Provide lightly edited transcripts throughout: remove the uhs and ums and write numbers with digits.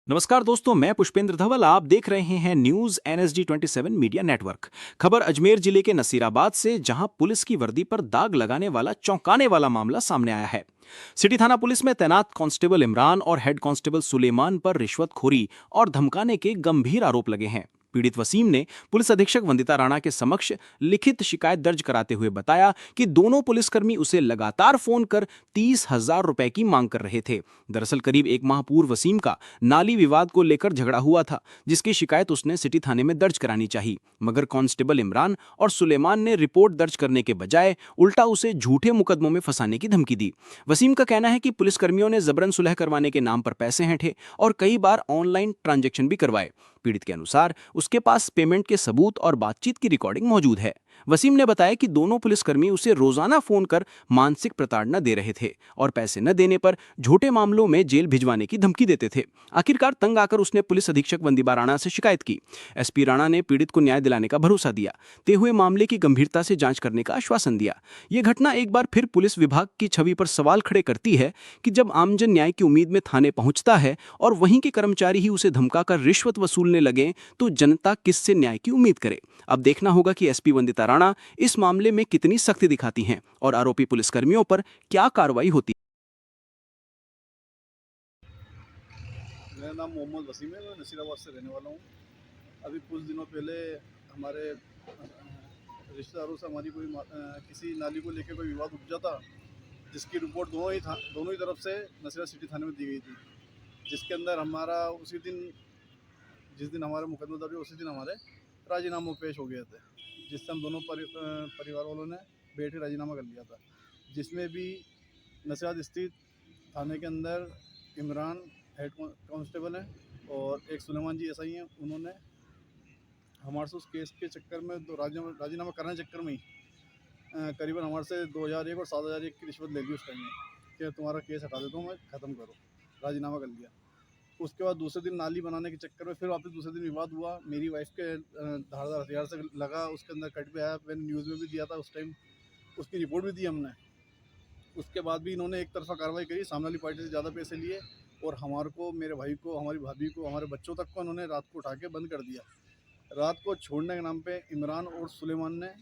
नमस्कार दोस्तों, मैं पुष्पेंद्र धवल। आप देख रहे हैं न्यूज एनएसडी 27 मीडिया नेटवर्क। खबर अजमेर जिले के नसीराबाद से, जहां पुलिस की वर्दी पर दाग लगाने वाला चौंकाने वाला मामला सामने आया है। सिटी थाना पुलिस में तैनात कांस्टेबल इमरान और हेड कांस्टेबल सुलेमान पर रिश्वतखोरी और धमकाने के गंभीर आरोप लगे हैं। पीड़ित वसीम ने पुलिस अधीक्षक वंदिता राणा के समक्ष लिखित शिकायत दर्ज कराते हुए बताया कि दोनों पुलिसकर्मी उसे लगातार फोन कर 30,000 रुपए की मांग कर रहे थे। दरअसल करीब एक माह पूर्व वसीम का नाली विवाद को लेकर झगड़ा हुआ था, जिसकी शिकायत उसने सिटी थाने में दर्ज करानी चाहिए, मगर कांस्टेबल इमरान और सुलेमान ने रिपोर्ट दर्ज करने के बजाय उल्टा उसे झूठे मुकदमों में फंसाने की धमकी दी। वसीम का कहना है कि पुलिसकर्मियों ने जबरन सुलह करवाने के नाम पर पैसे हैंठे और कई बार ऑनलाइन ट्रांजैक्शन भी करवाए। पीड़ित के अनुसार उसके पास पेमेंट के सबूत और बातचीत की रिकॉर्डिंग मौजूद है। वसीम ने बताया कि दोनों पुलिसकर्मी उसे रोजाना फोन कर मानसिक प्रताड़ना दे रहे थे और पैसे न देने पर झूठे मामलों में जेल भिजवाने की धमकी देते थे। आखिरकार तंग आकर उसने पुलिस अधीक्षक वंदिता राणा से शिकायत की। एसपी राणा ने पीड़ित को न्याय दिलाने का भरोसा दिया ते हुए मामले की गंभीरता से जांच करने का आश्वासन दिया। ये घटना एक बार फिर पुलिस विभाग की छवि पर सवाल खड़े करती है कि जब आमजन न्याय की उम्मीद में थाने पहुंचता है और वहीं के कर्मचारी ही उसे धमकाकर रिश्वत वसूलने लगे, तो जनता किससे न्याय की उम्मीद करे। अब देखना होगा कि एसपी वंदिता राणा इस मामले में कितनी सख्ती दिखाती हैं और आरोपी पुलिसकर्मियों पर क्या कार्रवाई होती है। मेरा नाम मोहम्मद वसीम है। मैं नसीराबाद से रहने वाला हूँ। अभी कुछ दिनों पहले हमारे रिश्तेदारों से हमारी किसी नाली को लेकर कोई विवाद उपजा था, जिसकी रिपोर्ट दोनों ही तरफ से नसीरा सिटी थाने में दी गई थी। जिसके अंदर हमारा जिस दिन हमारा मुकदमा दर्ज हुआ, उसी दिन हमारे राजीनामा पेश हो गए थे, जिससे हम दोनों परिवार वालों ने बैठ के राजीनामा कर लिया था। जिसमें भी नसीराबाद स्थित थाने के अंदर इमरान हेड कांस्टेबल हैं और एक सुलेमान जी एसआई हैं। उन्होंने हमारे से उस केस के चक्कर में राजीनामा करने के चक्कर में ही करीबन हमारे से 2001 और 7,001 की रिश्वत ले ली उस टाइम में कि तुम्हारा केस हटा देता हूँ मैं, ख़त्म करो। राजीनामा कर लिया। उसके बाद दूसरे दिन नाली बनाने के चक्कर में फिर वापस दूसरे दिन विवाद हुआ। मेरी वाइफ के धारदार हथियार से लगा, उसके अंदर कट पे आया। मैंने न्यूज़ में भी दिया था उस टाइम, उसकी रिपोर्ट भी दी हमने। उसके बाद भी इन्होंने एक तरफा कार्रवाई करी, सामने वाली पार्टी से ज़्यादा पैसे लिए और हमारे को, मेरे भाई को, हमारी भाभी को, हमारे बच्चों तक को इन्होंने रात को उठा के बंद कर दिया। रात को छोड़ने के नाम पे इमरान और सुलेमान ने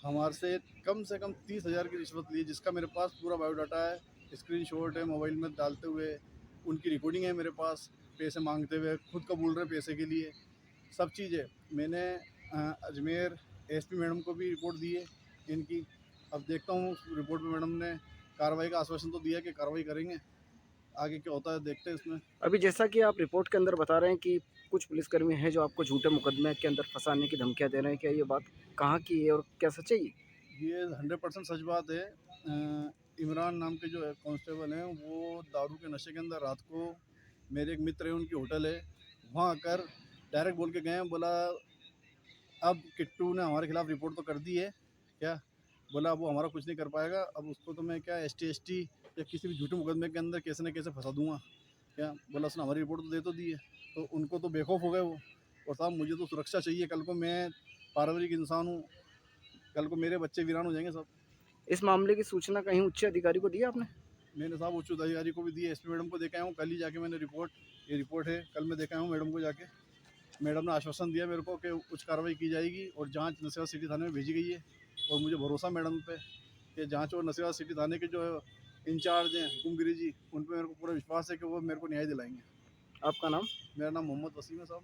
हमारे से कम 30,000 की रिश्वत ली, जिसका मेरे पास पूरा बायोडाटा है, स्क्रीनशॉट है मोबाइल में डालते हुए, उनकी रिकॉर्डिंग है मेरे पास, पैसे मांगते हुए खुद कबूल रहे पैसे के लिए, सब चीज़ें। मैंने अजमेर एसपी मैडम को भी रिपोर्ट दी है इनकी। अब देखता हूँ रिपोर्ट में मैडम ने कार्रवाई का आश्वासन तो दिया कि कार्रवाई करेंगे, आगे क्या होता है देखते हैं इसमें। अभी जैसा कि आप रिपोर्ट के अंदर बता रहे हैं कि कुछ पुलिसकर्मी हैं जो आपको झूठे मुकदमे के अंदर फंसाने की धमकियां दे रहे हैं, क्या ये बात कहाँ की है और क्या सच है ये? ये 100% सच बात है। इमरान नाम के जो कांस्टेबल हैं, वो दारू के नशे के अंदर रात को, मेरे एक मित्र है, उनकी होटल है, वहाँ आकर डायरेक्ट बोल के गए हैं। बोला अब किट्टू ने हमारे खिलाफ रिपोर्ट तो कर दी है क्या, बोला अब वो हमारा कुछ नहीं कर पाएगा, अब उसको तो मैं क्या एसटी या किसी भी झूठे मुकदमे के अंदर कैसे न कैसे फंसा दूंगा क्या। बोला उसने हमारी रिपोर्ट तो दे तो दी है। तो उनको तो बेखौफ हो गए वो। और साहब मुझे तो सुरक्षा चाहिए, कल को मैं पारिवारिक इंसान हूँ, कल को मेरे बच्चे वीरान हो जाएंगे सब। इस मामले की सूचना कहीं उच्च अधिकारी को दी आपने? मैंने साहब उच्च अधिकारी को भी दी है, एसपी मैडम को देखा हूँ, कल ही जाके मैंने ये रिपोर्ट है, कल मैं देखा हूँ मैडम को जाके। मैडम ने आश्वासन दिया मेरे को कि उच्च कार्रवाई की जाएगी और जांच नशेवा सिटी थाने में भेजी गई है। और मुझे भरोसा मैडम पे कि जांच और नशेवा सिटी थाने के जो इंचार्ज हैं हुकुमगिरी जी, उन पर मेरे को पूरा विश्वास है कि वो मेरे को न्याय दिलाएंगे। आपका नाम? मेरा नाम मोहम्मद वसीम है साहब।